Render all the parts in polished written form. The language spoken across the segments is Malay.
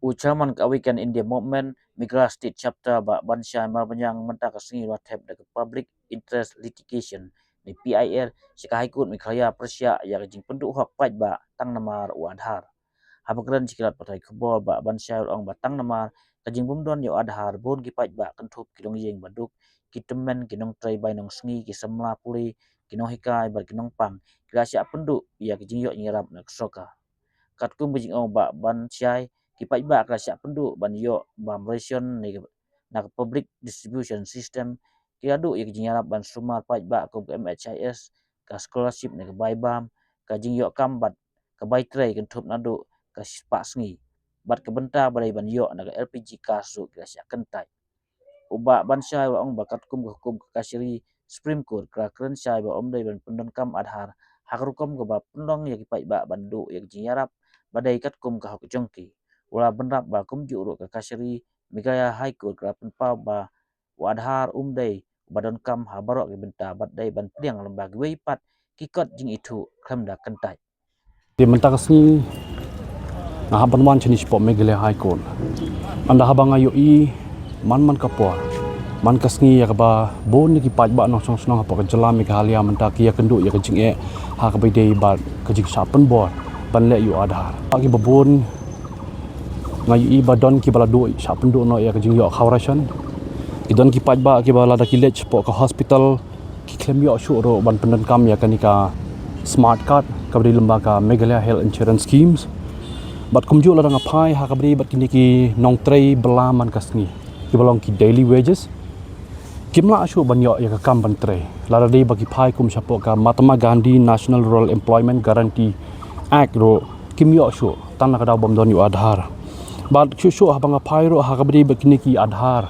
Ucaman kawikan India Movement Migras State Chapter ba Bansha Marbanyang Menta Kasingi Wathep the Public Interest Litigation ni PIL sika High Court Mikraya Persya ya jing penduk hak paj ba tang namar Adhar. Habagran sikirat patai kubol ba Bansha ong batang namar kajing bumdon yo Adhar bon ki paj ba kentup kidong yeng baduk kitemen kinong tray bay nong sengi ki semla puli kinong hikai bar kinong pang kila sya penduk ya kajing yo nyirap nak soka. Katkum bijing ong ba Bansha kipai ba ka sya penduk ban yo ba version ni na public distribution system kiadu ya jingarap ban sumar pai ba ko MHIS ka scholarship ni bai bam ka jing yo kambat ka bai tray kan thup nadu ka pa sngi bat ka benta badai ban yo na LPG kasu ka sya kentai uba ban syai wa ong ba katkum ka hukum ka siri Supreme Court ka kren syai ba om dai ban pendon kam Adhar hakrukom ka ba pendong ya kipai ba bandu ya jingarap badai katkum ka hok jongki wala benrap ba kumju ru ka kasiri migaya high court ka penpa ba Adhar umdai badon kam ha barok ki benta badai ban priang lembaga weipat kikot jing itu khamda kentai di mentak sini nah banwan jenis pop megale high court anda habang ayo I man kapor man kasngi ya ba bon ki paj ba no song song apa ka jelam ki halia mentak ya kenduk ya kejing ha ka bai dei ba kejing sapen bor ban le yu Adhar pagi babon ngai I badon ki bala do sya penduk no ya kejing yo khawrashan idon ki paj ba ki bala da ki lech po ka hospital ki claim yo syu ro ban pendan kam ya kanika smart card ka bri lembaga Meghalaya Health Insurance Schemes bat kumju la dang apai ha ka bri bat kini ki nong trei belaman kasni ki balong ki daily wages kimla syu ban yo ya ka kam ban trei la dei bagi pai kum syapo ka Mahatma Gandhi National Rural Employment Guarantee Act ro kim yo syu tan la ka daw bom don yu Adhar bat syu habang apai ro ha ka bri bat kini ki Adhar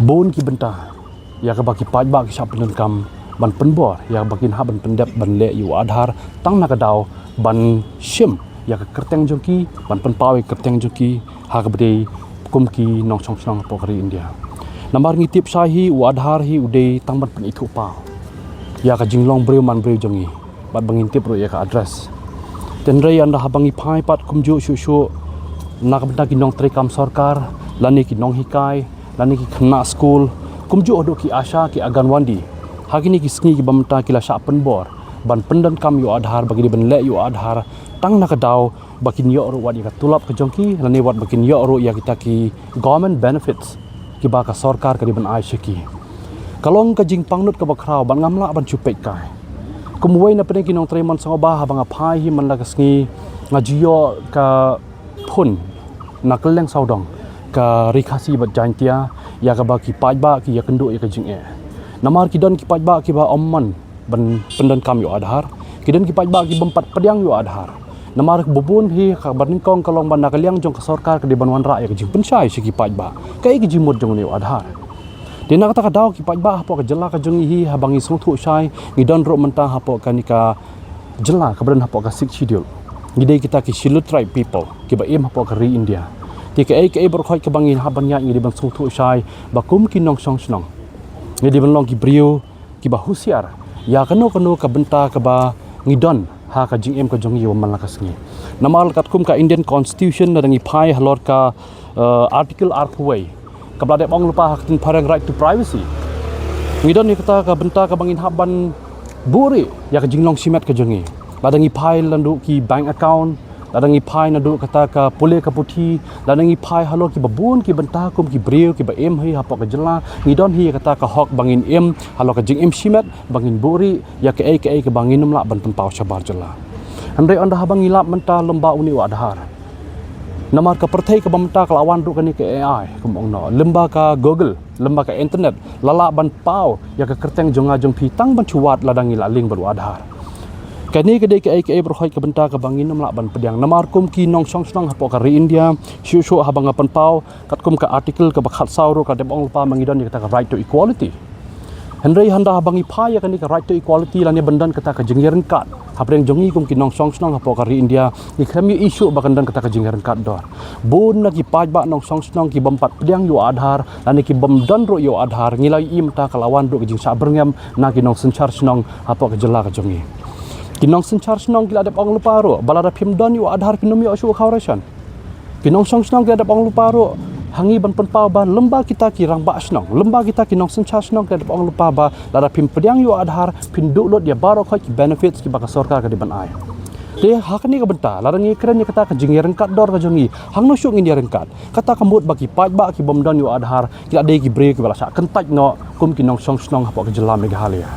bon ki benta ya ka bagi paj ba ki sya pendan kam ban penbor ya bakin ha ban pendep ban le yu Adhar tang na ka daw ban shim ya ka kerteng jongki ban penpawi kerteng jongki ha ka bri kumki nong chong chong po kari India namar ngi tip sahi u Adhar hi udei tang ban pen itu pa ya ka jinglong breu man breu jongi bat bangin tip ro ya ka address ten rei anda habangi pai pat kumju syu na ka benda ki nong tre kam sarkar lani ki nong hikai lani ki khna school kumju odo ki asha ki aganwandi hagini ki sngi ki bamta kila sya penbor ban pendan kam yu Adhar bagi ban le yu Adhar tang na ka daw bakin yo ro wadi ka tulap ka jongki lani wat bakin yo ro ya kita ki government benefits ki ba ka sarkar ka di ban ai shiki kalong ka jing pangnut ka bakrau ban ngamla ban chupek kai kumwei na pene ki nong treman sang ba habang apai hi man la ka sngi ngajiyo ka phun na keleng saudong ka rikasi bat jantia ya ka ba ki paj ba ki ya kenduk ya ka jing namar ki don ki paj ba ki ba omman ban pendan kam yu Adhar ki don ki paj ba ki bempat pediang yu Adhar namar bubun hi ka ban kong kalong ban nakaliang jong ka sarkar ka di ban wan ra ya ka jing pensai si ki paj ba kai ki jimut jong yu Adhar di nak ta ka daw ki paj ba hapo ka jela ka jong hi habangi sung thu sai ngi don ro menta hapo ka ni ka jela ka ban hapo ka sik schedule ngi dei kita ki Shilut tribe people ki ba im hapo ka ri India ti ka ai ber khoi ka bangin haban ya ngi di ban sung thu sai ba kum ki nong song snong ngi di ban long ki brio ki ba husiar ya kano ka benta ka ba ngidon ha ka jing em ka jong yi man la ka sngi namal kat kum ka Indian Constitution na dangi pai halor ka article arkway ka blade bong lupa hak tin parang right to privacy ngidon ni kata ka benta ka bangin haban buri ya ka jinglong simet ka jongi ladangi pai landu ki bank account ladangi pai nadu kata ka pole ka puthi ladangi pai halor ki babun ki benta kum ki breu ki ba em hi hapok ka jela ngidon hi kata ka hok bangin em halor ka jing em simet bangin buri ya ka ai ka bangin namla ban penpau sabar jela andai anda habang ngilap menta lemba uni Adhar namar ka perthai ka bamta ka lawan ru ka ni ka AI kumong no lemba ka Google lemba ka internet lala ban pau ya ka kerteng jonga jong pi tang ban chuat ladang ila ling baru Adhar kani ka dei ka ai berhoi ka benta ka bangin namla ban pediang namar kum ki nong song snong hapo ka ri India syu habang pan pau kat kum ka article ka bakhat sauro ka debong pa mangidon ni kata ka right to equality Henry handa habangi pai ka ni ka right to equality lani bandan kata ka jingyeran kat hapreng jongi kum ki nong song snong hapo ka ri India ni kami issue bakandan kata ka jingyeran kat dor bon na ki paj ba nong song snong ki bampat pediang yu Adhar lani ki bamdan ro yu Adhar ngilai im ta ka lawan ro ka jing sa berngam na ki nong senchar snong hapo ka jela ka jongi kinong senchar snong kila dep ong lupa ro balada phim don yu Adhar kinum yu asu khawrashan kinong song snong kada pang lupa ro hangi ban penpau ba lemba kita kirang ba snong lemba kita kinong sencha snong kada pang lupa ba lada pim pediang yu adhar pinduk lot dia baro khoi benefits ki baka sarkar ka diban ai dia hakni ka benta larangi keren ni kata ka jingi rengkat dor ka jongi hangno syuk ngi dia rengkat kata kambut bagi paj ba ki bomdon yu adhar kila de ki bre ki bala sak kentaj no kum kinong song snong hapo ka jelam Meghalaya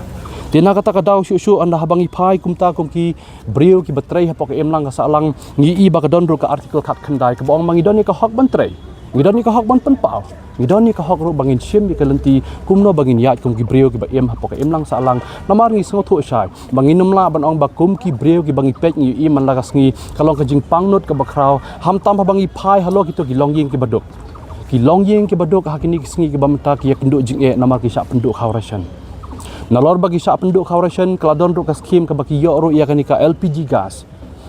Tina kata ka daw syuk anda habangi pai kumta kum ki breu ki betrai hapo ka emlang ka salang ngi i ba ka donro ka artikel khat khandai ka bong mangidon ni ka hok bentrai ngidon ni ka hok ban penpau ngidon ni ka hok ro bangin sim ni ka lenti kumno bangin yat kum ki breu ki ba em hapo ka emlang salang namar ngi sngo thu sai bangin numla ban ong ba kum ki breu ki bangi pek ngi i man lagas ngi kalong ka jing pangnut ka bakrau ham tam bangi pai halo ki to ki longying ki baduk hakini ki sngi ki bamta ki yaknduk jing e namar ki sak penduk khawrashan nalor bagi sak penduk khawrashan kladon ro ka skim ka baki yo ro yakani ka LPG gas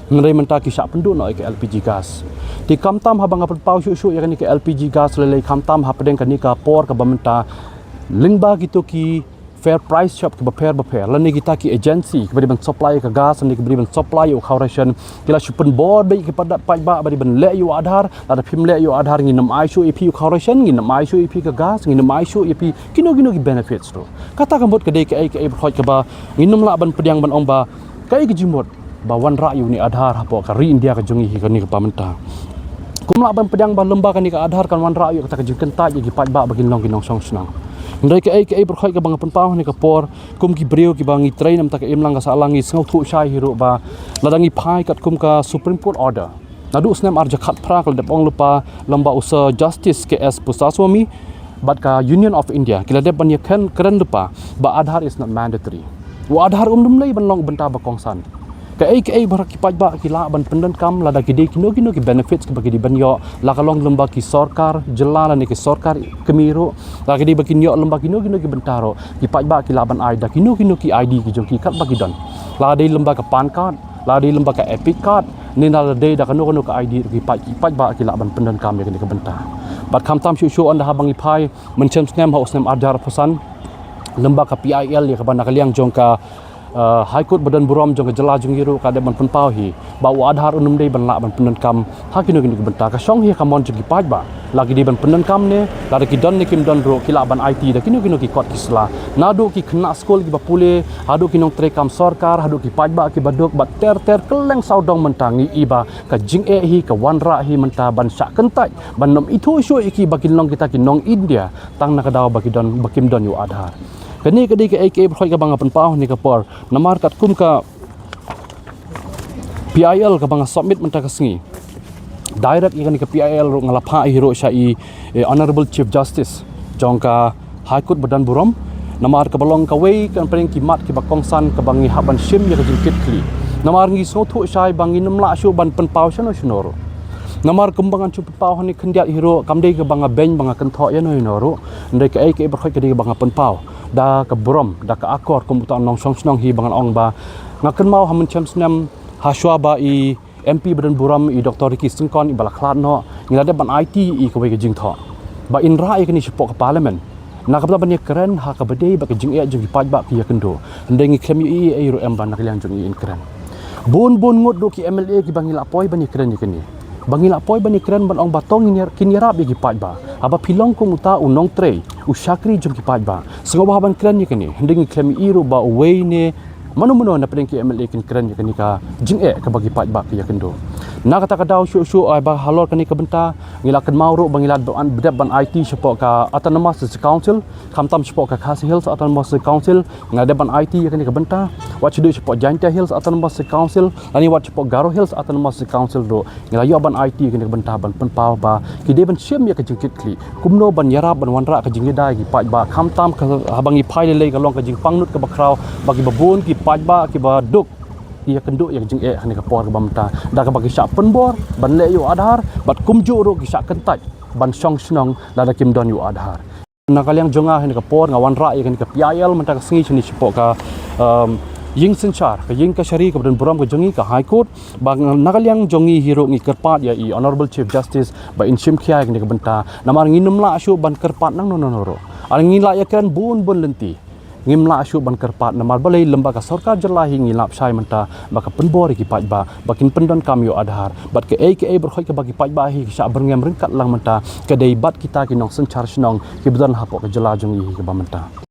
Mengenai mentaki syak penduk nak ke LPG gas. Di kamtam habang apa pau syuk-syuk yang ni ke LPG gas lelai kamtam hapadeng kan ni ka por ka bamenta lingba gitu ki fair price shop ke beper lani kita ki agency kepada ban supply ke gas ni kepada ban supply u khawration kila supen board baik kepada pajba bari ban le yu adhar ada phim le yu adhar ngi nam ai shu ep u khawration ngi nam ai shu ep ke gas ngi nam ai shu ep kino ki benefits tu kata kambut ke dei ke ai berkhot ke ba ngi nam la ban pediang ban ong ba kai ke jimot bawan rayu ni adhar hapo ka ri India ka jongi hi ka ni ka pamenta kumla ban pedang ba lemba kan ni ka adhar kan wan rayu ka jing kentaj gi paj ba bagin long ginong song snang ndai ka ai berkhoi ka bang pen pau ni ka por kum ki breu ki bangi train nam ta ka emlang ka salangi sngau thu shai hiru ba ladangi phai kat kum ka supreme court order nadu snem arja khat phra kal depong lupa lamba usa justice KS Pusaswamy bat ka Union of India kila de ban yakan keren lupa ba adhar is not mandatory wa adhar dum lai ban long benta ba kongsan kai barak ki pajba ki la ban pendan kam la da ki de kino ki benefits ki bagi di banyo la kalong lemba ki sarkar jelala ni ki sarkar kemiro la ki di bagi nyo lemba kino ki bentaro ki pajba ki la ban ai da kino ki ID ki jong ki kat bagi don la de lemba ka pan card la de lemba ka epic card ni na de da kano ka ID ki pajba ki la ban pendan kam ni ki benta bat kam tam shu anda habangi pai mencem snem ha usnem arjar pesan lemba ka PIL ya ka ban kaliang jong ka High Court badan buram jong jela jong hiru kada ban penpau hi ba wa adhar unum dei ban la ban penan kam hakino kini benta ka song hi kamon jong paj ba lagi di ban penan kam ne la ki don ne kim don ro kila ban IT da kino ki kot kisla nadu ki kena skol ki ba pule hadu kinong tre kam sarkar hadu ki paj ba ki baduk ba ter keleng saudong mentangi iba ka jing e hi ka wanra hi menta ban sak kentaj ban nom itu syu iki bakin long kita ki nong India tang na ka daw baki don bakim don yu adhar kani kadi ke ai berkhoi ka bang apan pau ni ka por namar kat kum ka PIL ka bang submit menta ka sngi direct ikan ka PIL ro ngalapha hiro syai honorable chief justice jong ka high court badan burom namar ka balong ka wei kan pering ki mat ki bakong san ka bangi haban sim ya ka jingkit kli namar ngi so thu syai bangi namla syu ban pen pau sano snoro namar kembangan cup pau ni khendiat hiro kamdei ka banga beng banga kentho ya no inoro ndai ka ai ke berkhoi ka di banga pen pau da ka burom da ka akor komputer nong song snong hi bangan ong ba ngaken mau hamen chem snem haswa ba i MP badan buram i Dr. Ricky Singkon i balaklat no ngilade ban IT i ka wei ka jing tho ba inra i kani support ka parliament na ka ban keren ha ka bedei ba ka jing e jing paj ba ki yakendo ndeng i klem i ro em ban nakliang jing i in keren bon ngot do ki MLA ki bangila poi ban keren ni kani bangila poi ban keren ban ong batong kinirap i ki paj ba aba pilong kong uta unong tre usyakri jong ki paj ba sengoba ban keren ni kani ndeng i klem i ro ba wei ne mano na pedeng ki MLA kin keren ya kani ka jing e ka bagi paj ba ki yakendo na kata ka daw syu ai ba halor kani ka benta ngilakan mauro bangilat ban bedap ban IT support ka autonomous council khamtam support ka Khasi Hills autonomous council ngade ban IT ya kani ka benta wat chidu support Jaintia Hills autonomous council ani wat support Garo Hills autonomous council do ngilayo ban IT kani ka benta ban penpau ba ki de ban sim ya ka jingkit kli kumno ban yara ban wanra ka jingida ki paj ba khamtam ka habangi phai le ka long ka jing pangnut ka bakrau bagi babun ki paj ba ki ba duk ia kenduk yang jing hani ka por ka bamta da ka bagi syak penbor ban le yu adhar bat kumju ro ki syak kentaj ban song snong da da kim don yu adhar na kaliang jonga hani ka por ngawan ra ya ka PIL menta ka singi chini support ka ying senchar ka ying ka shari ka buram ka jongi ka high court bang nakaliang jongi hiro ngi kerpat ya i honorable chief justice ba in sim khia ka benta namar nginum la asyu ban kerpat nang no ro al ngila ya kan bun lenti ngimla asyu ban kerpat namar balai lembaga sarkar jelahi ngilap syai menta baka penbori ki pajba bakin pendon kamyo adhar bat ke aka berkhoi ke bagi pajba hi sya berngem ringkat lang menta kedai bat kita ki nong senchar snong ki bedan hapok ke jelajung hi ke ba menta